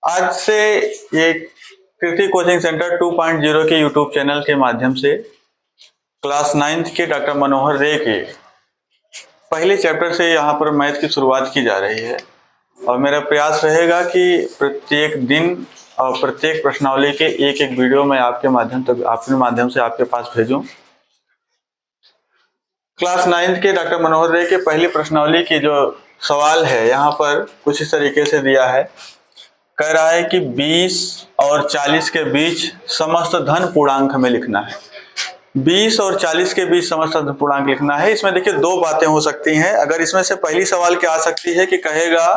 आज से ये कृति कोचिंग सेंटर 2.0 के यूट्यूब चैनल के माध्यम से क्लास 9th के डॉक्टर मनोहर रे के पहले चैप्टर से यहाँ पर मैथ की शुरुआत की जा रही है और मेरा प्रयास रहेगा कि प्रत्येक दिन और प्रत्येक प्रश्नावली के एक एक वीडियो मैं आपके माध्यम से आपके पास भेजूं। क्लास 9th के डॉक्टर मनोहर रे के पहली प्रश्नावली की जो सवाल है यहाँ पर कुछ इस तरीके से दिया है। कह रहा है कि 20 और 40 के बीच समस्त धन पूर्णांक हमें लिखना है। 20 और 40 के बीच समस्त धन पूर्णांक लिखना है। इसमें देखिए दो बातें हो सकती हैं। अगर इसमें से पहली सवाल क्या आ सकती है कि कहेगा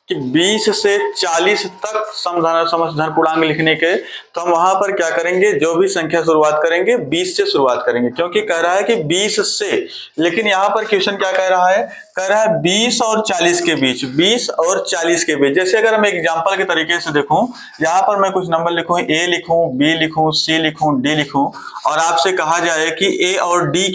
कि 20 से 40 तक समस्त धन पूर्णांक लिखने के, तो हम वहां पर क्या करेंगे, जो भी संख्या शुरुआत करेंगे 20 से शुरुआत करेंगे, क्योंकि कह रहा है कि 20 से। लेकिन यहाँ पर क्वेश्चन क्या कह रहा है, कह रहा है 20 और 40 के बीच, 20 और 40 के बीच। जैसे अगर हम एग्जांपल के तरीके से देखूं, यहाँ पर मैं कुछ नंबर लिखूं, ए लिखूं, बी लिखूं, सी लिखूं, डी लिखूं, और आपसे कहा जाए कि ए और डी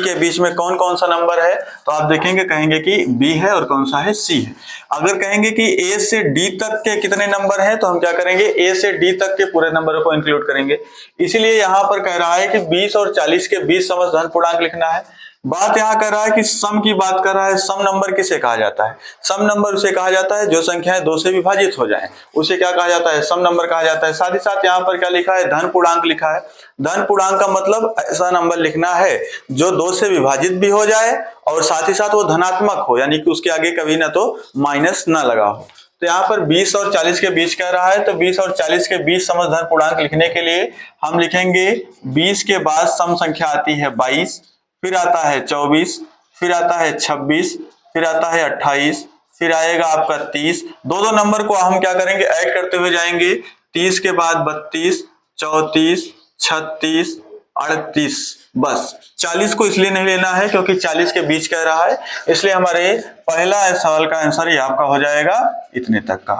के बीच में कौन कौन सा नंबर है, तो आप देखेंगे, कहेंगे कि बी है और कौन सा है, सी है। अगर कहेंगे कि ए से डी तक के कितने नंबर हैं, तो हम क्या करेंगे, ए से डी तक के पूरे नंबरों को इंक्लूड करेंगे। इसीलिए यहां पर कह रहा है कि 20 और 40 के बीच समस्त धन पूर्णांक लिखना है। बात यहां कर रहा है कि सम की बात कर रहा है। सम नंबर किसे कहा जाता है? सम नंबर उसे कहा जाता है जो संख्याएं 2 से विभाजित हो जाएं, उसे क्या कहा जाता है, सम नंबर कहा जाता है। साथ ही साथ यहाँ पर क्या लिखा है, धन पूर्णांक लिखा है। धन पूर्णांक का मतलब ऐसा नंबर लिखना है जो 2 से विभाजित भी हो जाए और साथ ही साथ वो धनात्मक हो, यानी कि उसके आगे कभी ना तो माइनस ना लगा हो। तो यहाँ पर 20 और 40 के बीच कह रहा है, तो 20 और 40 के बीच समस्त धन पूर्णांक लिखने के लिए हम लिखेंगे 20 के बाद सम संख्या आती है 22, फिर आता है 24, फिर आता है 26, फिर आता है 28, फिर आएगा आपका 30। दो नंबर को हम क्या करेंगे, ऐड करते हुए जाएंगे। 30 के बाद 32, 34, 36, 38। बस 40 को इसलिए नहीं लेना है क्योंकि 40 के बीच कह रहा है, इसलिए हमारे पहला सवाल का आंसर ये आपका हो जाएगा इतने तक का।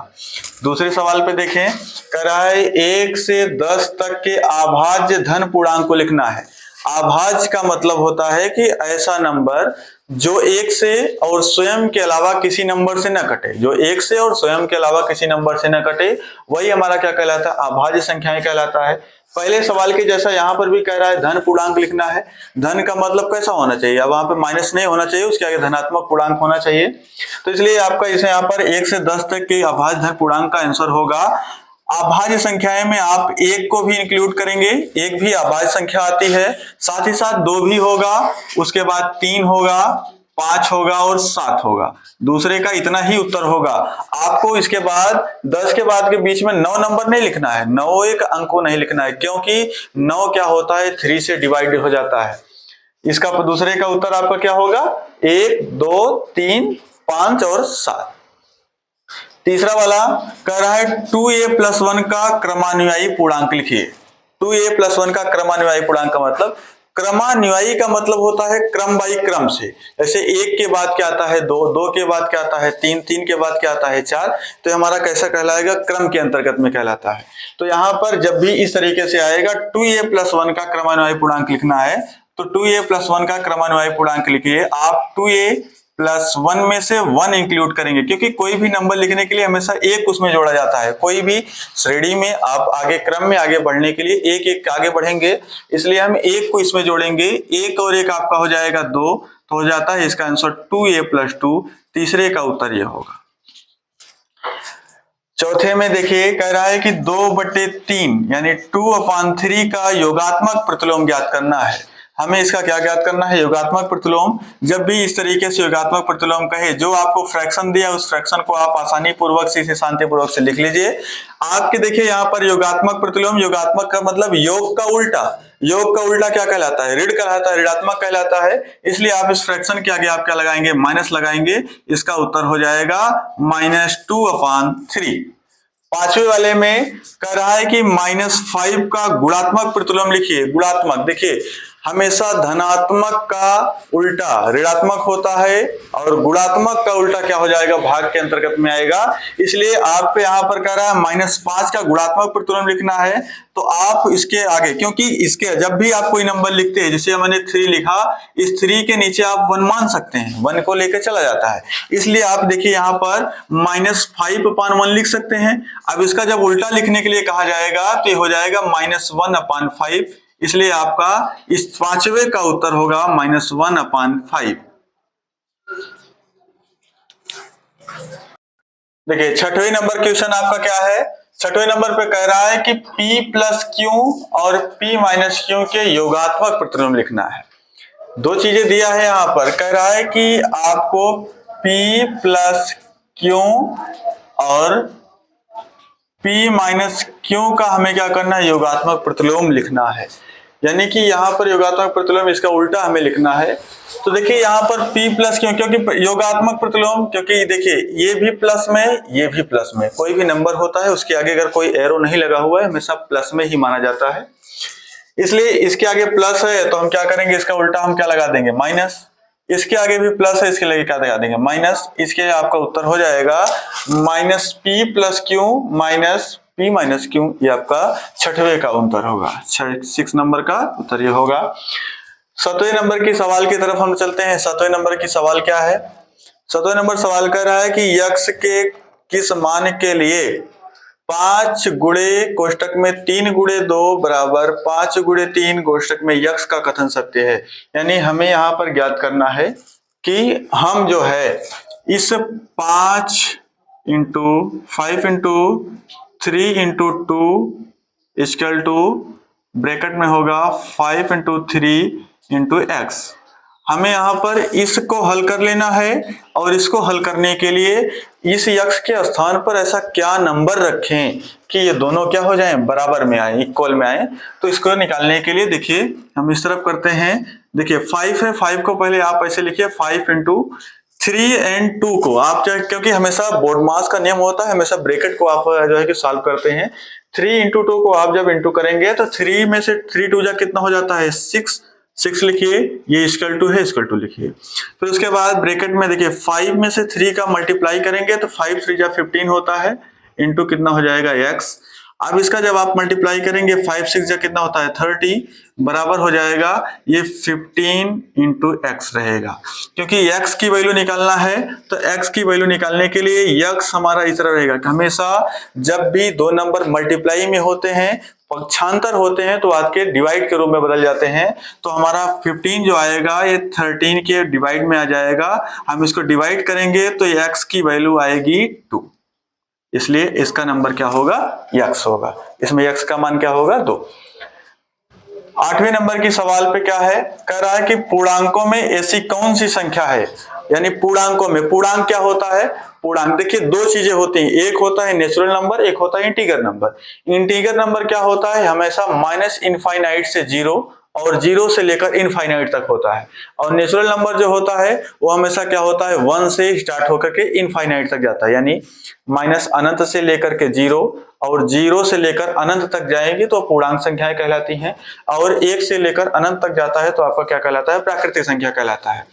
दूसरे सवाल पे देखें, कह रहा है 1 से 10 तक के अभाज्य धन पूर्णांक को लिखना है। अभाज्य का मतलब होता है कि ऐसा नंबर जो 1 से और स्वयं के अलावा किसी नंबर से न कटे, जो 1 से और स्वयं के अलावा किसी नंबर से न कटे, वही हमारा क्या कहलाता है, अभाज्य संख्याएं कहलाता है। पहले सवाल के जैसा यहाँ पर भी कह रहा है धन पूर्णांक लिखना है। धन का मतलब कैसा होना चाहिए, अब वहां पे माइनस नहीं होना चाहिए, उसके आगे धनात्मक पूर्णांक होना चाहिए। तो इसलिए आपका इसे यहाँ पर 1 से 10 तक के अभाज्य धन पूर्णांक का आंसर होगा। अभाज्य संख्याएं में आप 1 को भी इंक्लूड करेंगे, 1 भी अभाज्य संख्या आती है, साथ ही साथ 2 भी होगा, उसके बाद 3 होगा, 5 होगा और 7 होगा। दूसरे का इतना ही उत्तर होगा। आपको इसके बाद 10 के बाद के बीच में 9 नंबर नहीं लिखना है, 9 एक अंक को नहीं लिखना है, क्योंकि 9 क्या होता है, 3 से डिवाइड हो जाता है। इसका दूसरे का उत्तर आपका क्या होगा, 1, 2, 3, 5 और 7। तीसरा वाला कह रहा है 2a+1 का क्रमानुयायी पूर्णांक लिखिए। 2a+1 का क्रमानुयायी पूर्णांक का मतलब, क्रमानुयायी का मतलब होता है क्रम बाई क्रम से। जैसे 1 के बाद क्या आता है 2, 2 के बाद क्या आता है 3, 3 के बाद क्या आता है 4, तो हमारा कैसा कहलाएगा, क्रम के अंतर्गत में कहलाता है। तो यहाँ पर जब भी इस तरीके से आएगा 2a+1 का क्रमानुयायी पूर्णांक लिखना है, तो 2a+1 का क्रमानुयायी पूर्णांक लिखिए। आप 2a+1 में से 1 इंक्लूड करेंगे, क्योंकि कोई भी नंबर लिखने के लिए हमेशा 1 उसमें जोड़ा जाता है। कोई भी श्रेणी में आप आगे क्रम में आगे बढ़ने के लिए 1 1 आगे बढ़ेंगे, इसलिए हम 1 को इसमें जोड़ेंगे। 1 और 1 आपका हो जाएगा 2, तो हो जाता है इसका आंसर 2a+2। तीसरे का उत्तर यह होगा। चौथे में देखिए, कह रहा है कि 2/3 यानी 2/3 का योगात्मक प्रतिलोम ज्ञात करना है। हमें इसका क्या ज्ञात करना है, योगात्मक प्रतिलोम। जब भी इस तरीके से योगात्मक प्रतिलोम कहे, जो आपको फ्रैक्शन दिया उस फ्रैक्शन को आप आसानी पूर्वक से, शांति पूर्वक से लिख लीजिए। आपके देखिए यहाँ पर योगात्मक प्रतिलोम, योगात्मक का मतलब योग का उल्टा। योग का उल्टा क्या कहलाता है, ऋण कहलाता है, ऋणात्मक कहलाता है। इसलिए आप इस फ्रैक्शन के आगे आप क्या लगाएंगे, माइनस लगाएंगे। इसका उत्तर हो जाएगा -2/3। पांचवे वाले में कह रहा है कि -5 का गुणात्मक प्रतिलोम लिखिए। गुणात्मक देखिए, हमेशा धनात्मक का उल्टा ऋणात्मक होता है और गुणात्मक का उल्टा क्या हो जाएगा, भाग के अंतर्गत में आएगा। इसलिए आप यहाँ पर कह रहा है -5 का गुणात्मक प्रतिलोम लिखना है, तो आप इसके आगे, क्योंकि इसके जब भी आप कोई नंबर लिखते हैं, जैसे मैंने 3 लिखा, इस 3 के नीचे आप 1 मान सकते हैं, 1 को लेकर चला जाता है। इसलिए आप देखिए यहाँ पर -5/1 लिख सकते हैं। अब इसका जब उल्टा लिखने के लिए कहा जाएगा तो ये हो जाएगा -1/5। इसलिए आपका इस 5वें का उत्तर होगा -1/5। देखिए 6वें नंबर क्वेश्चन आपका क्या है। 6वें नंबर पे कह रहा है कि P प्लस Q और P माइनस Q के योगात्मक प्रतिलोम लिखना है। दो चीजें दिया है यहाँ पर, कह रहा है कि आपको P प्लस Q और P माइनस Q का हमें क्या करना है, योगात्मक प्रतिलोम लिखना है। यानी कि यहाँ पर योगात्मक प्रतिलोम इसका उल्टा हमें लिखना है। तो देखिए यहाँ पर P प्लस Q, क्योंकि योगात्मक प्रतिलोम, क्योंकि देखिए ये भी प्लस में, ये भी प्लस में, कोई भी नंबर होता है उसके आगे अगर कोई एरो नहीं लगा हुआ है हमेशा प्लस में ही माना जाता है। इसलिए इसके आगे प्लस है तो हम क्या करेंगे, इसका उल्टा हम क्या लगा देंगे, माइनस। इसके आगे भी प्लस है, इसके लिए क्या लगा देंगे, माइनस। इसके आपका उत्तर हो जाएगा -P plus Q minus P minus Q। ये आपका 6वें का उत्तर होगा, 6 नंबर का उत्तर ये होगा। 7वें नंबर की सवाल की तरफ हम चलते हैं। 7वें नंबर की सवाल क्या है। 7वें नंबर सवाल कर रहा है कि यक्स के किस मान के लिए 5 गुणे कोष्टक में 3 गुणे 2 बराबर 5 गुणे 3 कोष्टक में यक्स का कथन सत्य है। यानी हमें यहाँ पर ज्ञात करना है कि हम जो है इस 5 × 5 × 3 × 2 इक्वल टू ब्रैकेट में होगा 5 × 3 × x। हमें यहाँ पर इसको हल कर लेना है और इसको हल करने के लिए इस यक्स के स्थान पर ऐसा क्या नंबर रखें कि ये दोनों क्या हो जाएं, बराबर में आए, इक्वल में आए। तो इसको निकालने के लिए देखिए हम इस तरफ करते हैं। देखिए 5 है, 5 को पहले आप ऐसे लिखिए 5 × 3 और 2 को आप, क्योंकि हमेशा बोर्ड मास का नियम होता है, हमेशा ब्रैकेट को आप जो है कि सॉल्व करते हैं। 3 × 2 को आप जब इंटू करेंगे तो 3 में से 3 2 जा कितना हो जाता है, 6 लिखिए, ये इक्वल टू है, इक्वल टू लिखिए। फिर उसके बाद ब्रैकेट में देखिए 5 में से 3 का मल्टीप्लाई करेंगे तो 5 3 जा 15 होता है, इंटू कितना हो जाएगा x। अब इसका जब आप मल्टीप्लाई करेंगे 5 6 जा कितना होता है 30, बराबर हो जाएगा ये 15 × x रहेगा। क्योंकि x की वैल्यू निकालना है तो x की वैल्यू निकालने के लिए x हमारा इस तरह रहेगा। हमेशा जब भी दो नंबर मल्टीप्लाई में होते हैं, पक्षांतर होते हैं, तो आपके डिवाइड के रूप में बदल जाते हैं। तो हमारा 15 जो आएगा ये 13 के डिवाइड में आ जाएगा। हम इसको डिवाइड करेंगे तो x की वैल्यू आएगी 2, इसलिए इसका नंबर क्या होगा, x होगा। इसमें x का मान क्या होगा, 2। 8वें नंबर की सवाल पे क्या है, कह रहा है कि पूर्णांकों में ऐसी कौन सी संख्या है। यानी पूर्णांकों में, पूर्णांक क्या होता है, पूर्णांक देखिए दो चीजें होती हैं, एक होता है नेचुरल नंबर, एक होता है इंटीगर नंबर। इंटीगर नंबर क्या होता है, हमेशा -∞ से 0 और 0 से लेकर इनफाइनाइट तक होता है। और नेचुरल नंबर जो होता है वो हमेशा क्या होता है, 1 से स्टार्ट होकर के इनफाइनाइट तक जाता है। यानी -अनंत से लेकर के 0 और 0 से लेकर अनंत तक जाएगी तो पूर्णांक संख्याएं कहलाती हैं, और 1 से लेकर अनंत तक जाता है तो आपका क्या कहलाता है, प्राकृतिक संख्या कहलाता है।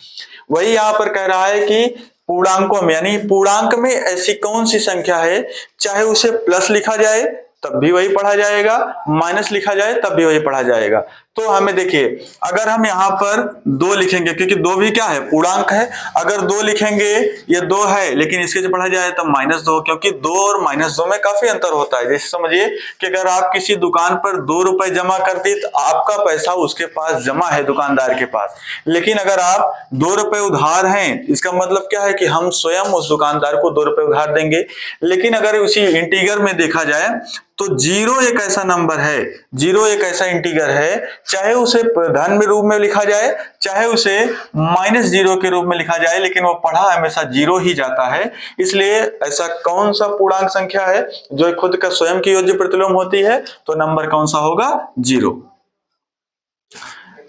वही यहाँ पर कह रहा है कि पूर्णांकों में, यानी पूर्णांक में ऐसी कौन सी संख्या है, चाहे उसे प्लस लिखा जाए तब भी वही पढ़ा जाएगा, माइनस लिखा जाए तब भी वही पढ़ा जाएगा। तो हमें देखिए अगर हम यहाँ पर 2 लिखेंगे, क्योंकि 2 भी क्या है, पूर्णांक है, अगर 2 लिखेंगे, ये 2 है लेकिन इसके जो पढ़ा जाए तब -2, क्योंकि 2 और -2 में काफी अंतर होता है। जैसे समझिए कि अगर आप किसी दुकान पर 2 रुपए जमा करते तो आपका पैसा उसके पास जमा है, दुकानदार के पास, लेकिन अगर आप 2 रुपए उधार हैं, इसका मतलब क्या है कि हम स्वयं उस दुकानदार को 2 रुपए उधार देंगे। लेकिन अगर उसी इंटीगर में देखा जाए तो 0 एक ऐसा नंबर है, 0 एक ऐसा इंटीगर है, चाहे उसे धन में रूप में लिखा जाए, चाहे उसे -0 के रूप में लिखा जाए, लेकिन वो पढ़ा हमेशा 0 ही जाता है। इसलिए ऐसा कौन सा पूर्णांक संख्या है जो खुद का स्वयं की योज्य प्रतिलोम होती है, तो नंबर कौन सा होगा, 0।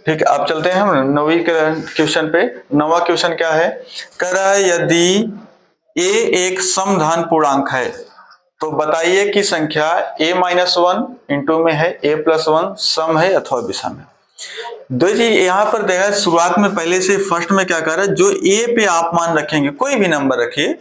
ठीक है, आप चलते हैं हम 9वीं क्वेश्चन पे। 9वां क्वेश्चन क्या है, कह रहा है यदि a एक समधान पूर्णांक है तो बताइए कि संख्या a-1 इंटू में है a+1 सम है अथवा विषम है। दो चीज यहाँ पर देखा, शुरुआत में पहले से फर्स्ट में क्या कर रहा है, जो ए पे आप मान रखेंगे, कोई भी नंबर रखिए,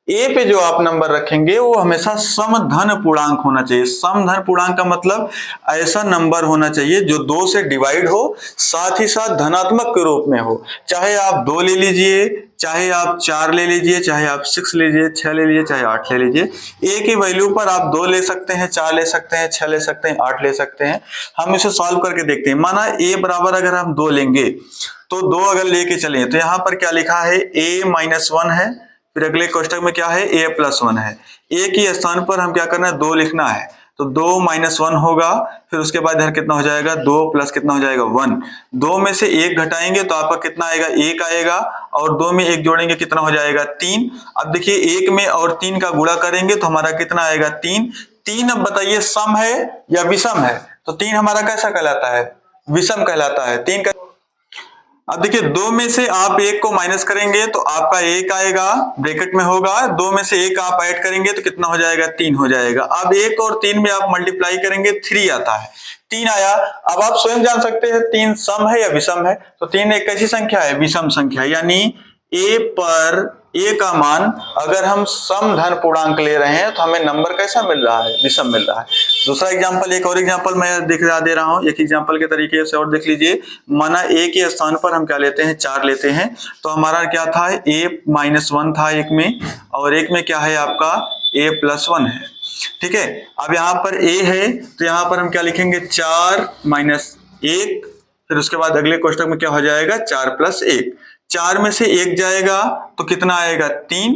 ए पे जो आप नंबर रखेंगे वो हमेशा समधन पूर्णांक होना चाहिए। समधन पूर्णांक का मतलब ऐसा नंबर होना चाहिए जो 2 से डिवाइड हो, साथ ही साथ धनात्मक के रूप में हो। चाहे आप 2 ले लीजिए, चाहे आप 4 ले लीजिए, चाहे आप 6 ले लीजिए, 6 ले लीजिए, चाहे 8 ले लीजिए। ए की वैल्यू पर आप 2 ले सकते हैं, 4 ले सकते हैं, 6 ले सकते हैं, 8 ले सकते हैं। हम इसे सॉल्व करके देखते हैं। माना ए बराबर अगर हम 2 लेंगे तो 2 अगर लेके चले तो यहाँ पर क्या लिखा है, a - 1 है, फिर अगले कोष्टक में क्या है, a + 1 है। a की स्थान पर हम क्या करना है, 2 लिखना है, तो 2 - 1 होगा। फिर उसके बाद इधर कितना हो जाएगा, 2 प्लस कितना हो जाएगा, 1। 2 में से 1 घटाएंगे तो आपका कितना आएगा, 1 आएगा, और 2 में 1 जोड़ेंगे कितना हो जाएगा, 3। अब देखिए 1 में और 3 का गुणा करेंगे तो हमारा कितना आएगा, 3। 3 अब बताइए सम है या विषम है, तो 3 हमारा कैसा कहलाता है, विषम कहलाता है। 3 का अब देखिए 2 में से आप 1 को माइनस करेंगे तो आपका 1 आएगा, ब्रैकेट में होगा। 2 में से 1 आप ऐड करेंगे तो कितना हो जाएगा, 3 हो जाएगा। अब 1 और 3 में आप मल्टीप्लाई करेंगे, 3 आता है, 3 आया। अब आप स्वयं जान सकते हैं 3 सम है या विषम है, तो 3 एक कैसी संख्या है, विषम संख्या। यानी a पर a का मान अगर हम समधन पूर्णांक ले रहे हैं तो हमें नंबर कैसा मिल रहा है, विषम मिल रहा है। दूसरा एग्जांपल, एक और एग्जांपल मैं दिखा दे रहा हूं, एक एग्जांपल के तरीके से और देख लीजिए। माना a के स्थान पर हम क्या लेते हैं, 4 लेते हैं, तो हमारा क्या था, a - 1 था एक में, और एक में क्या है आपका a + 1 है। ठीक है, अब यहाँ पर a है तो यहाँ पर हम क्या लिखेंगे, 4 - 1, फिर उसके बाद अगले कोष्टक में क्या हो जाएगा, 4 + 1। 4 में से 1 जाएगा तो कितना आएगा, 3,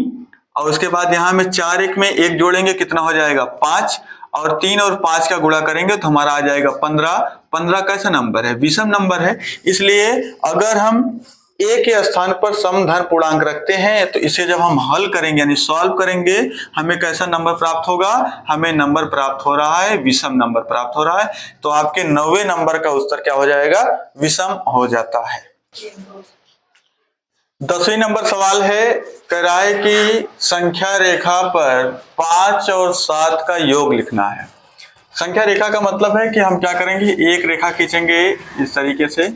और उसके बाद यहाँ में 4 1 में 1 जोड़ेंगे कितना हो जाएगा, 5, और 3 और 5 का गुणा करेंगे तो हमारा आ जाएगा 15। 15 कैसा नंबर है, विषम नंबर है। इसलिए अगर हम a के स्थान पर समधन पूर्णांक रखते हैं तो इसे जब हम हल करेंगे यानी सॉल्व करेंगे, हमें कैसा नंबर प्राप्त होगा, हमें नंबर प्राप्त हो रहा है, विषम नंबर प्राप्त हो रहा है। तो आपके 90वें नंबर का उत्तर क्या हो जाएगा, विषम हो जाता है। 10वें नंबर सवाल है, कह रहा है कि संख्या रेखा पर 5 और 7 का योग लिखना है। संख्या रेखा का मतलब है कि हम क्या करेंगे, एक रेखा खींचेंगे इस तरीके से,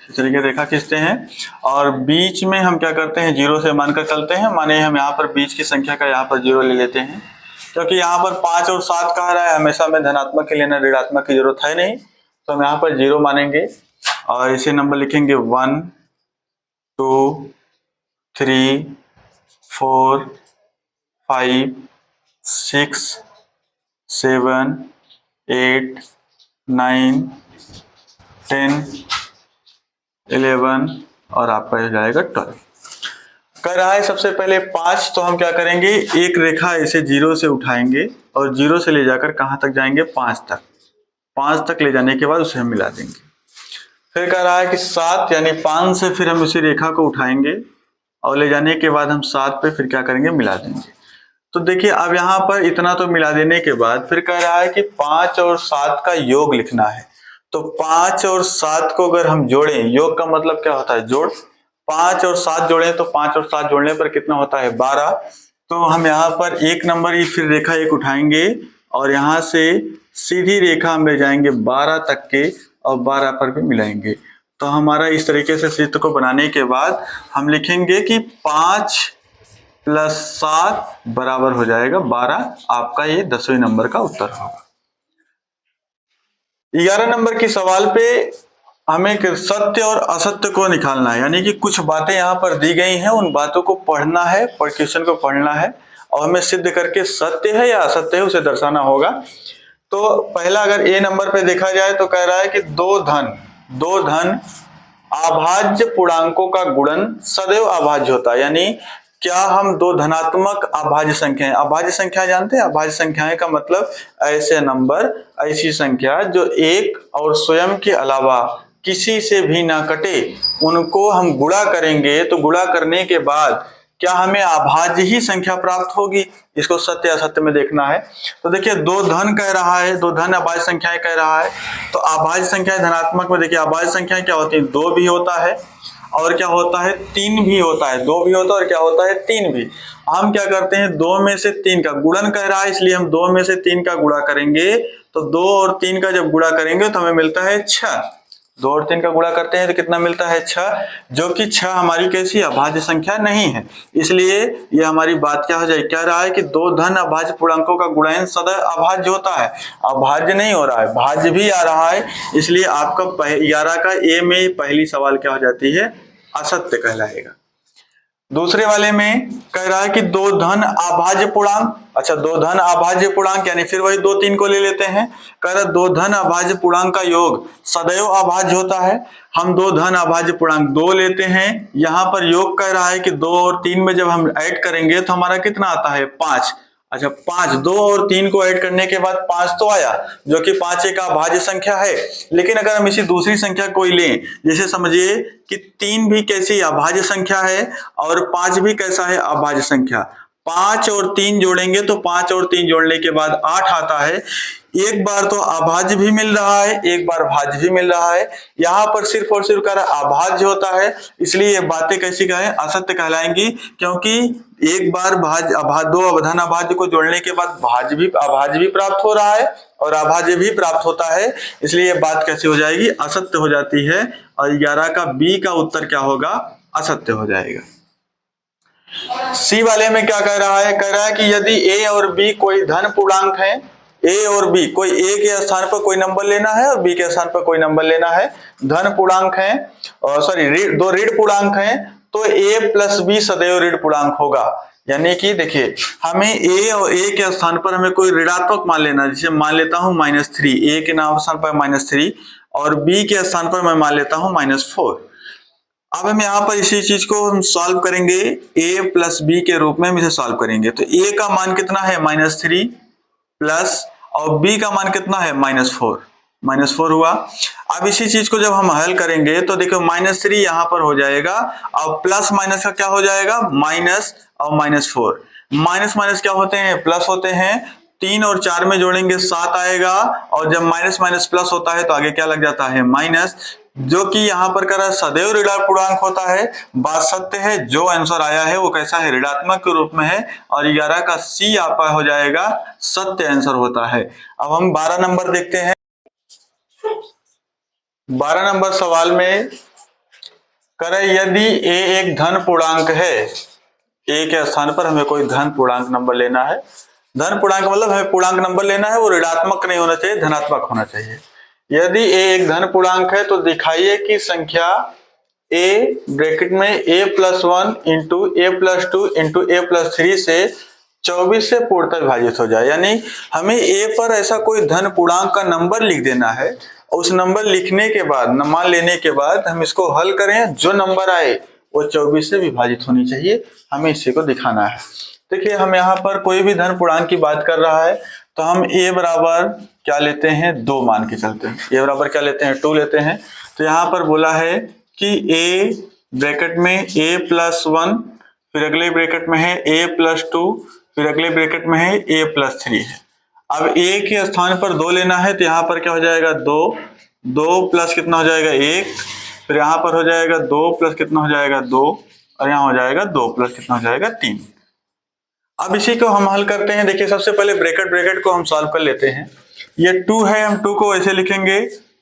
इस तरीके रेखा खींचते हैं, और बीच में हम क्या करते हैं, 0 से मानकर चलते हैं। माने हम यहाँ पर बीच की संख्या का यहाँ पर 0 ले लेते हैं, क्योंकि यहाँ पर 5 और 7 कह रहा है, हमेशा में धनात्मक के लेना, ऋणात्मक की जरूरत है नहीं, तो हम यहाँ पर 0 मानेंगे और इसे नंबर लिखेंगे 1 2 3 4 5 6 7 8 9 10 11 और आपका हो जाएगा 12। कह रहा है सबसे पहले 5, तो हम क्या करेंगे, एक रेखा ऐसे 0 से उठाएंगे और 0 से ले जाकर कहाँ तक जाएंगे, 5 तक। 5 तक ले जाने के बाद उसे हम मिला देंगे। फिर कह रहा है कि 7, यानी 5 से फिर हम उसी रेखा को उठाएंगे और ले जाने के बाद हम 7 पे फिर क्या करेंगे, मिला देंगे। तो देखिए अब यहाँ पर इतना तो मिला देने के बाद फिर कह रहा है कि 5 और 7 का योग लिखना है। तो 5 और 7 को अगर हम जोड़ें, योग का मतलब क्या होता है, जोड़। 5 और 7 जोड़ें तो 5 और 7 जोड़ने पर कितना होता है, 12। तो हम यहाँ पर एक नंबर ही फिर रेखा एक उठाएंगे और यहाँ से सीधी रेखा हम ले जाएंगे 12 तक के और 12 पर भी मिलाएंगे। तो हमारा इस तरीके से चित्र को बनाने के बाद हम लिखेंगे कि 5 + 7 बराबर हो जाएगा 12। आपका ये 10वें नंबर का उत्तर होगा। 11 नंबर की सवाल पे हमें सत्य और असत्य को निकालना है, यानी कि कुछ बातें यहाँ पर दी गई हैं, उन बातों को पढ़ना है, क्वेश्चन को पढ़ना है और हमें सिद्ध करके सत्य है या असत्य है उसे दर्शाना होगा। तो पहला अगर ए नंबर पे देखा जाए तो कह रहा है कि दो धन अभाज्य पूर्णांकों का गुणन सदैव अभाज्य होता है। यानी क्या हम दो धनात्मक अभाज्य संख्याएं, अभाज्य संख्या जानते हैं, अभाज्य संख्याएं का मतलब ऐसे नंबर, ऐसी संख्या जो एक और स्वयं के अलावा किसी से भी ना कटे, उनको हम गुणा करेंगे तो गुणा करने के बाद क्या हमें अभाज्य ही संख्या प्राप्त होगी, इसको सत्य असत्य में देखना है। तो देखिए दो धन कह रहा है, दो धन अभाज्य संख्याएं कह रहा है, तो अभाज्य संख्याएं धनात्मक में देखिए अभाज्य संख्याएं क्या होती है, 2 भी होता है और क्या होता है, 3 भी होता है। 2 भी होता है और क्या होता है, 3 भी। हम क्या करते हैं, 2 में से 3 का गुणन कह रहा है, इसलिए हम 2 में से 3 का गुणा करेंगे। तो 2 और 3 का जब गुणा करेंगे तो हमें मिलता है 6। 2 और 3 का गुणा करते हैं तो कितना मिलता है 6, जो कि 6 हमारी कैसी अभाज्य संख्या नहीं है। इसलिए ये हमारी बात क्या हो जाएगी, क्या रहा है कि 2 धन अभाज्य पूर्णांकों का गुणन सदैव अभाज्य होता है, अभाज्य नहीं हो रहा है, भाज्य भी आ रहा है। इसलिए आपका 11 का ए में पहली सवाल क्या हो जाती है, असत्य कहलाएगा। दूसरे वाले में कह रहा है कि 2 धन अभाज्य पूर्णांक, अच्छा 2 धन अभाज्य पूर्णांक यानी फिर वही 2 3 को ले लेते हैं। कह रहा है 2 धन अभाज्य पूर्णांक का योग सदैव अभाज्य होता है। हम 2 धन अभाज्य पूर्णांक 2 लेते हैं, यहाँ पर योग कह रहा है कि 2 और 3 में जब हम ऐड करेंगे तो हमारा कितना आता है 5। अच्छा 5, 2 और 3 को ऐड करने के बाद 5 तो आया, जो कि 5 एक अभाज्य संख्या है। लेकिन अगर हम इसी दूसरी संख्या कोई लें, जैसे समझिए कि 3 भी कैसी अभाज्य संख्या है और 5 भी कैसा है अभाज्य संख्या, 5 और 3 जोड़ेंगे तो 5 और 3 जोड़ने के बाद 8 आता है। एक बार तो अभाज्य भी मिल रहा है, एक बार भाज्य भी मिल रहा है। यहाँ पर सिर्फ और सिर्फ अभाज्य होता है, इसलिए ये बातें कैसी कहें, असत्य कहलाएंगी, क्योंकि एक बार दो धन अभाज्य को जोड़ने के बाद अभाज्य भी प्राप्त हो रहा है और अभाज्य भी प्राप्त होता है, इसलिए ये बात कैसी हो जाएगी, असत्य हो जाती है। और 11 का बी का उत्तर क्या होगा, असत्य हो जाएगा। सी वाले में क्या कह रहा है, कह रहा है कि यदि ए और बी कोई धन पूर्णांक है, ए और बी कोई ए के स्थान पर कोई नंबर लेना है और बी के स्थान पर कोई नंबर लेना है, धन पूर्णांक है और दो ऋण पूर्णांक है, तो ए प्लस बी सदैव ऋण पूर्णांक होगा। यानी कि देखिए हमें ए और ए के स्थान पर हमें कोई ऋणात्मक मान लेना, जैसे मान लेता हूं -3, ए के नाम स्थान पर -3 और बी के स्थान पर मैं मान लेता हूं -4। अब हम यहाँ पर इसी चीज को हम सॉल्व करेंगे, a प्लस बी के रूप में हम इसे सॉल्व करेंगे। तो a का मान कितना है -3 प्लस और b का मान कितना है -4 हुआ। अब इसी चीज को जब हम हल करेंगे तो देखो -3 यहाँ पर हो जाएगा और प्लस माइनस का क्या हो जाएगा, माइनस और -4, माइनस क्या होते हैं, प्लस होते हैं। 3 और 4 में जोड़ेंगे 7 आएगा और जब माइनस माइनस प्लस होता है तो आगे क्या लग जाता है, माइनस, जो कि यहाँ पर कह रहा है सदैव ऋणात्मक होता है। बात सत्य है, जो आंसर आया है वो कैसा है, ऋणात्मक के रूप में है और 11 का सी आपका हो जाएगा सत्य आंसर होता है। अब हम 12 नंबर देखते हैं। 12 नंबर सवाल में करें, यदि ए एक धन पूर्णांक है, ए के स्थान पर हमें कोई धन पूर्णांक नंबर लेना है। धन पूर्णांक मतलब हमें पूर्णांक नंबर लेना है, वो ऋणात्मक नहीं होना चाहिए, धनात्मक होना चाहिए। यदि ए एक धन पूर्णांक है तो दिखाइए कि संख्या a ब्रैकेट में a+1 into a+2 into a+3 से 24 से पूर्णतः विभाजित हो जाए। यानी हमें a पर ऐसा कोई धन पूर्णांक का नंबर लिख देना है, उस नंबर लिखने के बाद, मान लेने के बाद हम इसको हल करें, जो नंबर आए वो 24 से विभाजित होनी चाहिए, हमें इसी को दिखाना है। देखिए हम यहाँ पर कोई भी धन पूर्णांक की बात कर रहा है तो हम a बराबर क्या लेते हैं, 2 मान के चलते हैं। a बराबर क्या लेते हैं, 2 लेते हैं। तो यहाँ पर बोला है कि a ब्रैकेट में a+1, फिर अगले ब्रैकेट में है a+2, फिर अगले ब्रैकेट में है a+3 है। अब a के स्थान पर 2 लेना है तो यहाँ पर क्या हो जाएगा, 2 प्लस कितना हो जाएगा 1, फिर यहाँ पर हो जाएगा 2 प्लस कितना हो जाएगा 2 और यहाँ हो जाएगा 2 प्लस कितना हो जाएगा 3। अब इसी को हम हल करते हैं। देखिए सबसे पहले ब्रैकेट को हम सॉल्व कर लेते हैं। ये 2 है, हम 2 को ऐसे लिखेंगे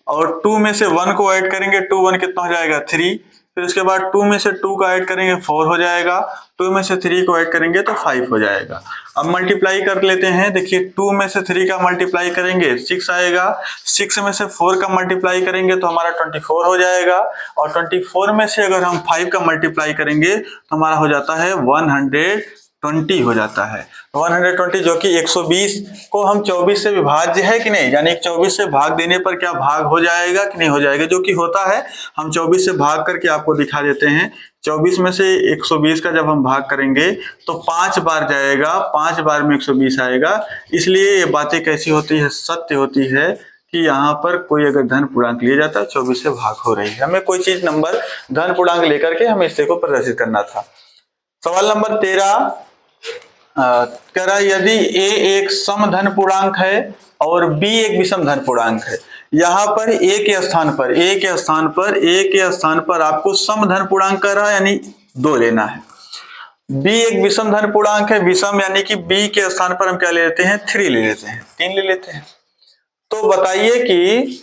और 2 में से 1 को ऐड करेंगे, 2 1 कितना हो जाएगा 3, फिर उसके बाद 2 में से 2 का ऐड करेंगे 4 हो जाएगा, 2 में से 3 को ऐड करेंगे तो 5 हो जाएगा। अब मल्टीप्लाई कर लेते हैं। देखिए 2 में से 3 का मल्टीप्लाई करेंगे 6 आएगा, 6 में से 4 का मल्टीप्लाई करेंगे तो हमारा 24 हो जाएगा और 24 में से अगर हम 5 का मल्टीप्लाई करेंगे तो हमारा हो जाता है 120 हो जाता है। 120 जो कि 120 को हम 24 से विभाज्य है कि नहीं, यानी 24 से भाग देने पर क्या भाग हो जाएगा कि नहीं हो जाएगा, जो कि होता है। हम 24 से भाग करके आपको दिखा देते हैं। 24 में से 120 का जब हम भाग करेंगे तो 5 बार जाएगा, 5 बार में 120 आएगा। इसलिए ये बातें कैसी होती है, सत्य होती है कि यहाँ पर कोई अगर धन पूर्णांक लिया जाता है 24 से भाग हो रही है। हमें कोई चीज नंबर धन पूर्णांक लेकर के हमें इससे को प्रदर्शित करना था। सवाल नंबर 13 कह रहा है, यदि a एक सम धन पूर्णांक है और b एक विषम धन पूर्णांक है। यहाँ पर a के स्थान पर आपको सम धन पूर्णांक कह रहा है, यानी 2 लेना है। b एक विषम धन पूर्णांक है, विषम यानी कि b के स्थान पर हम क्या ले लेते हैं, 3 ले लेते हैं, 3 ले लेते हैं। तो बताइए कि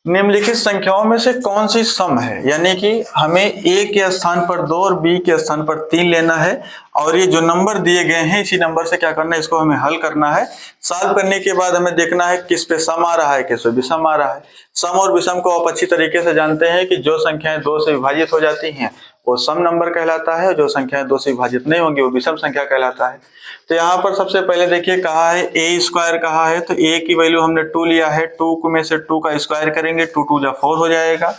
निम्नलिखित संख्याओं में से कौन सी सम है, यानी कि हमें ए के स्थान पर 2 और बी के स्थान पर 3 लेना है और ये जो नंबर दिए गए हैं इसी नंबर से क्या करना है, इसको हमें हल करना है। सॉल्व करने के बाद हमें देखना है किस पे सम आ रहा है, किस पे विषम आ रहा है। सम और विषम को आप अच्छी तरीके से जानते हैं कि जो संख्याएं 2 से विभाजित हो जाती हैं वो सम नंबर कहलाता है, जो संख्याएं 2 से विभाजित नहीं होंगी वो विषम संख्या कहलाता है। तो यहाँ पर सबसे पहले देखिए कहा है ए स्क्वायर कहा है, तो ए की वैल्यू हमने 2 लिया है, 2 में से 2 का स्क्वायर करेंगे 2 2 जा 4 हो जाएगा।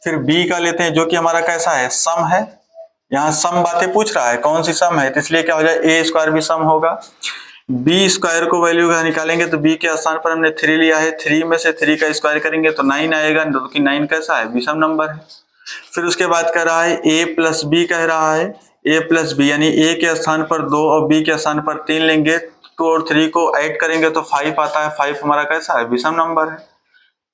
फिर बी का लेते हैं जो कि हमारा कैसा है, सम है। यहाँ सम बातें पूछ रहा है कौन सी सम है, तो इसलिए क्या हो जाए ए स्क्वायर भी सम होगा। बी स्क्वायर को वैल्यू निकालेंगे तो बी के स्थान पर हमने 3 लिया है, 3 में से 3 का स्क्वायर करेंगे तो 9 आएगा, क्योंकि 9 कैसा है, विषम नंबर है। फिर उसके बाद कह रहा है a प्लस बी, कह रहा है a प्लस बी, यानी a के स्थान पर 2 और b के स्थान पर 3 लेंगे, 2 और 3 को ऐड करेंगे तो 5 आता है, 5 हमारा कैसा है, विषम नंबर है।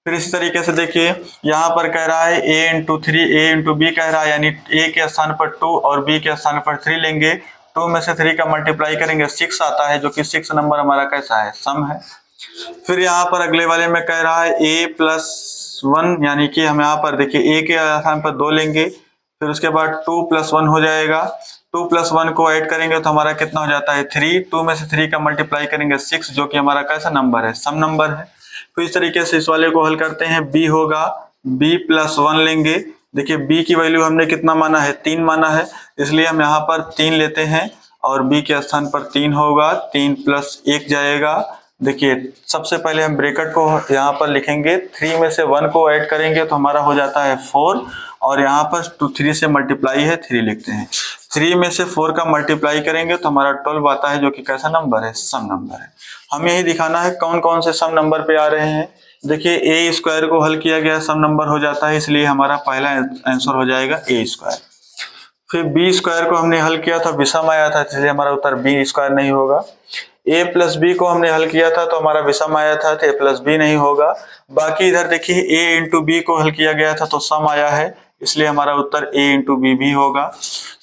फिर इस तरीके से देखिए यहाँ पर कह रहा है a into 3 a into B कह रहा है, यानी a के स्थान पर 2 और b के स्थान पर 3 लेंगे, 2 में से 3 का मल्टीप्लाई करेंगे 6 आता है, जो कि 6 नंबर हमारा कैसा है, सम है। फिर यहाँ पर अगले वाले में कह रहा है a प्लस 1, यानी कि हम यहाँ पर देखिए a के स्थान पर 2 लेंगे, फिर उसके बाद 2 प्लस 1 हो जाएगा, 2 प्लस 1 को ऐड करेंगे तो हमारा कितना हो जाता है, 3, 2 में से 3 का मल्टीप्लाई करेंगे 6, जो कि हमारा कैसा नंबर है, सम नंबर है। तो इस तरीके से इस वाले को हल करते हैं। b होगा, b प्लस 1 लेंगे, देखिए b की वैल्यू हमने कितना माना है, 3 माना है, इसलिए हम यहाँ पर 3 लेते हैं और b के स्थान पर 3 होगा, 3 प्लस 1 जाएगा। देखिए सबसे पहले हम ब्रैकेट को यहाँ पर लिखेंगे, 3 में से 1 को ऐड करेंगे तो हमारा हो जाता है 4, और यहाँ पर 3 से मल्टीप्लाई है 3 लिखते हैं, 3 में से 4 का मल्टीप्लाई करेंगे तो हमारा 12 आता है, जो कि कैसा नंबर है, सम नंबर है। हमें यही दिखाना है कौन कौन से सम नंबर पे आ रहे हैं। देखिए ए स्क्वायर को हल किया गया, सम नंबर हो जाता है, इसलिए हमारा पहला आंसर हो जाएगा ए स्क्वायर। फिर बी स्क्वायर को हमने हल किया था, विषम आया था, इसलिए हमारा उत्तर बी स्क्वायर नहीं होगा। ए प्लस बी को हमने हल किया था तो हमारा विषम आया था, तो ए प्लस बी नहीं होगा। बाकी इधर देखिए ए इंटू बी को हल किया गया था तो सम आया है, इसलिए हमारा उत्तर ए इंटू बी भी होगा।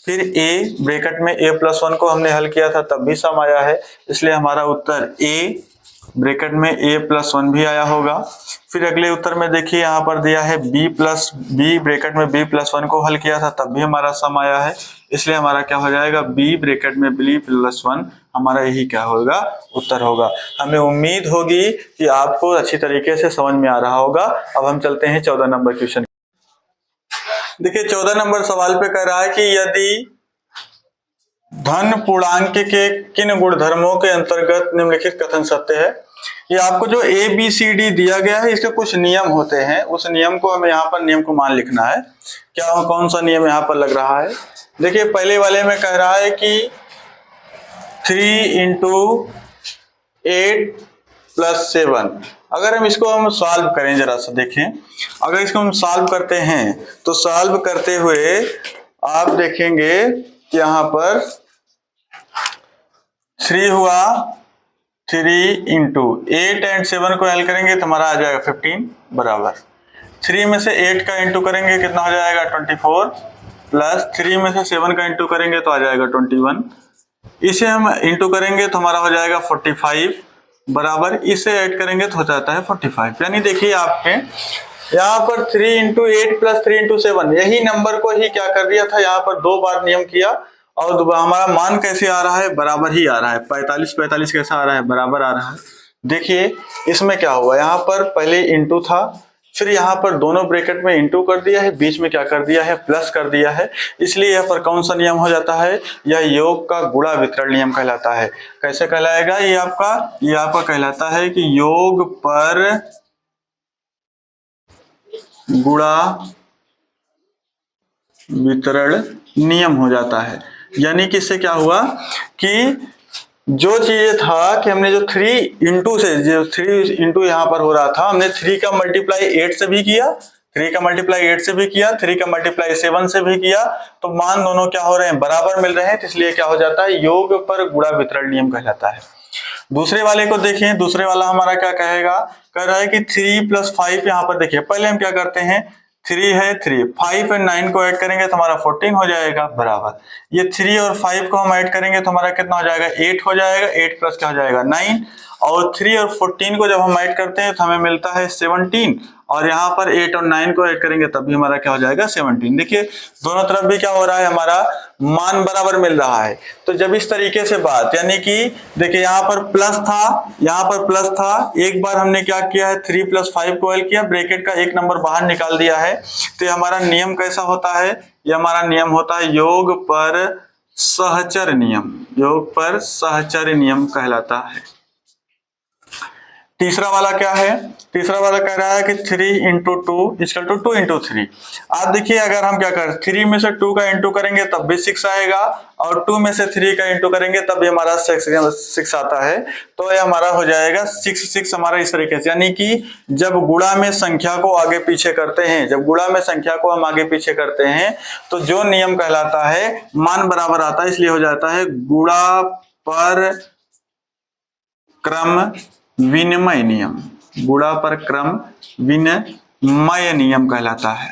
फिर ए ब्रैकेट में ए प्लस 1 को हमने हल किया था तब भी सम आया है, इसलिए हमारा उत्तर ए ब्रैकेट में ए प्लस 1 भी आया होगा। फिर अगले उत्तर में देखिए यहाँ पर दिया है बी प्लस बी, ब्रैकेट में बी प्लस 1 को हल किया था तब भी हमारा सम आया है, इसलिए हमारा क्या हो जाएगा, बी ब्रैकेट में बी प्लस 1, हमारा यही क्या होगा, उत्तर होगा। हमें उम्मीद होगी कि आपको अच्छी तरीके से समझ में आ रहा होगा। अब हम चलते हैं 14 नंबर क्वेश्चन। देखिए 14 नंबर सवाल पे कह रहा है कि यदि धन पूर्णांक के किन गुणधर्मों के अंतर्गत निम्नलिखित कथन सत्य है। ये आपको जो ए बी सी डी दिया गया है इसके कुछ नियम होते हैं, उस नियम को हमें यहाँ पर नियम को मान लिखना है। क्या कौन सा नियम यहाँ पर लग रहा है, देखिए पहले वाले में कह रहा है कि 3 इंटू 8 प्लस 7, अगर हम इसको हम सॉल्व करें, जरा सा देखें, अगर इसको हम सॉल्व करते हैं तो सॉल्व करते हुए आप देखेंगे कि यहाँ पर 3 हुआ, 3 इंटू 8 एंड 7 को हल करेंगे तो हमारा आ जाएगा 15 बराबर 3 में से 8 का इंटू करेंगे कितना हो जाएगा 24, प्लस 3 में से 7 का इंटू करेंगे तो आ जाएगा 21, इसे हम इंटू करेंगे तो हमारा हो जाएगा 45 बराबर, इसे ऐड करेंगे तो हो जाता है 45। यानी देखिए आपके यहाँ पर 3 इंटू 8 प्लस 3 इंटू 7, यही नंबर को ही क्या कर दिया था, यहाँ पर 2 बार नियम किया और हमारा मान कैसे आ रहा है, बराबर ही आ रहा है। 45 कैसा आ रहा है, बराबर आ रहा है। देखिए इसमें क्या हुआ, यहाँ पर पहले इंटू था, फिर यहाँ पर दोनों ब्रैकेट में इंटू कर दिया है, बीच में क्या कर दिया है, प्लस कर दिया है, इसलिए यहाँ पर कौन सा नियम हो जाता है, यह योग का गुणा वितरण नियम कहलाता है। कैसे कहलाएगा ये आपका कहलाता है कि योग पर गुणा वितरण नियम हो जाता है। यानी कि इससे क्या हुआ कि जो चीज था कि हमने जो 3 इंटू से जो 3 इंटू यहाँ पर हो रहा था, हमने 3 का मल्टीप्लाई 8 से भी किया, 3 का मल्टीप्लाई 8 से भी किया, 3 का मल्टीप्लाई 7 से भी किया, तो मान दोनों क्या हो रहे हैं, बराबर मिल रहे हैं, तो इसलिए क्या हो जाता है, योग पर गुणा वितरण नियम कहलाता है। दूसरे वाले को देखिए, दूसरे वाला हमारा क्या कहेगा, कह रहा है कि 3 प्लस 5, यहाँ पर देखिए पहले हम क्या करते हैं, 3 है 3, 5 एंड 9 को ऐड करेंगे तो हमारा 14 हो जाएगा बराबर, ये 3 और 5 को हम ऐड करेंगे तो हमारा कितना हो जाएगा, 8 हो जाएगा, 8 प्लस क्या हो जाएगा 9, और 3 और 14 को जब हम ऐड करते हैं तो हमें मिलता है 17, और यहाँ पर 8 और 9 को ऐड करेंगे तब भी हमारा क्या हो जाएगा 17। देखिए दोनों तरफ भी क्या हो रहा है, हमारा मान बराबर मिल रहा है। तो जब इस तरीके से बात, यानी कि देखिए यहाँ पर प्लस था, यहाँ पर प्लस था, एक बार हमने क्या किया है 3 + 5 को हल किया, ब्रैकेट का एक नंबर बाहर निकाल दिया है। तो ये हमारा नियम कैसा होता है, ये हमारा नियम होता है योग पर सहचर नियम, योग पर सहचर नियम कहलाता है। तीसरा वाला क्या है, तीसरा वाला कह रहा है कि 3 × 2 = 2 × 3। आप देखिए अगर हम क्या करें, 3 में से 2 का इंटू करेंगे तब भी 6 आएगा, और 2 में से 3 का इंटू करेंगे तब भी हमारा 6 आता है। तो ये हमारा हो जाएगा 6 हमारा इस तरीके से, यानी कि जब गुणा में संख्या को आगे पीछे करते हैं, जब गुणा में संख्या को हम आगे पीछे करते हैं तो जो नियम कहलाता है मान बराबर आता है, इसलिए हो जाता है गुणा पर क्रम विनिमय नियम, गुणा पर क्रम विनिमय नियम कहलाता है।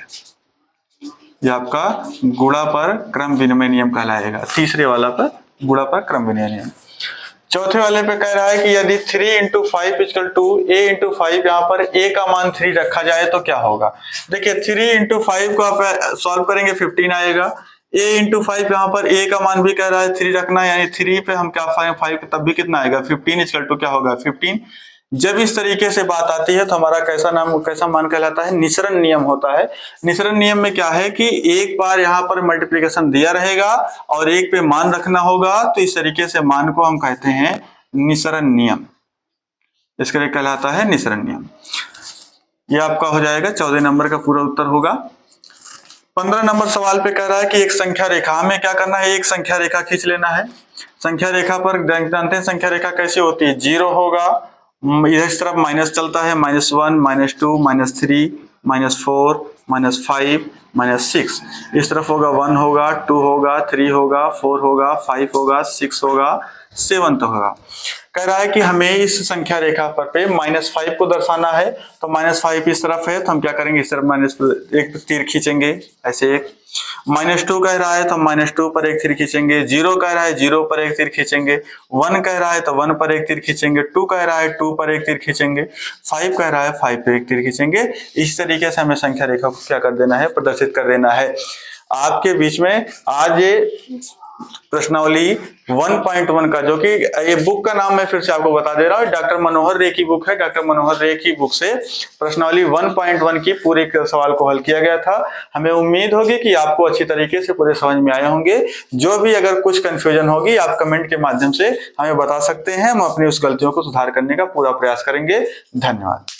यह आपका गुणा पर क्रम विनिमय नियम कहलाएगा, तीसरे वाला पर गुणा पर क्रम विनिमय नियम। चौथे वाले पे कह रहा है कि यदि 3 × 5 = a × 5, यहाँ पर a का मान 3 रखा जाए तो क्या होगा। देखिए 3 × 5 को आप सॉल्व करेंगे 15 आएगा। a × 5 यहाँ पर a का मान भी कह रहा है 3 रखना, यानी 3 पे हम क्या 5 तब भी कितना आएगा 15 = क्या होगा 15। जब इस तरीके से बात आती है तो हमारा कैसा मान कहलाता है, निसरण नियम होता है। निसरण नियम में क्या है कि एक बार यहाँ पर मल्टीप्लिकेशन दिया रहेगा और एक पे मान रखना होगा, तो इस तरीके से मान को हम कहते हैं निसरण नियम, इसके लिए कहलाता है निसरण नियम। यह आपका हो जाएगा 14 नंबर का पूरा उत्तर होगा। 15 नंबर सवाल पे कह रहा है कि एक संख्या रेखा, हमें क्या करना है, एक संख्या रेखा खींच लेना है। संख्या रेखा पर जानते हैं संख्या रेखा कैसी होती है, 0 होगा, इधर इस तरफ माइनस चलता है, -1 -2 -3 -4 -5 -6, इस तरफ होगा 1 होगा, 2 होगा, 3 होगा, 4 होगा, 5 होगा, 6 होगा, 7 होगा। कह रहा है कि हमें इस संख्या रेखा पर पे -5 को दर्शाना है, तो -5 इस तरफ है तो हम क्या करेंगे, इस तरफ एक तीर खींचेंगे ऐसे एक। -2 कह रहा है तो हम -2 पर एक तीर खींचेंगे। 0 कह रहा है 0 पर एक तीर खींचेंगे। 1 कह रहा है तो 1 पर एक तीर खींचेंगे। 2 कह रहा है 2 पर एक तीर खींचेंगे। 5 कह रहा है 5 पर एक तीर खींचेंगे। इस तरीके से हमें संख्या रेखा को क्या कर देना है, प्रदर्शित कर देना है। आपके बीच में आज ये प्रश्नावली 1.1 का, जो कि ये बुक का नाम मैं फिर से आपको बता दे रहा हूँ, डॉक्टर मनोहर रे की बुक है। डॉक्टर मनोहर रे की बुक से प्रश्नावली 1.1 की पूरे सवाल को हल किया गया था। हमें उम्मीद होगी कि आपको अच्छी तरीके से पूरे समझ में आए होंगे। जो भी अगर कुछ कंफ्यूजन होगी आप कमेंट के माध्यम से हमें बता सकते हैं, हम अपनी उस गलतियों को सुधार करने का पूरा प्रयास करेंगे। धन्यवाद।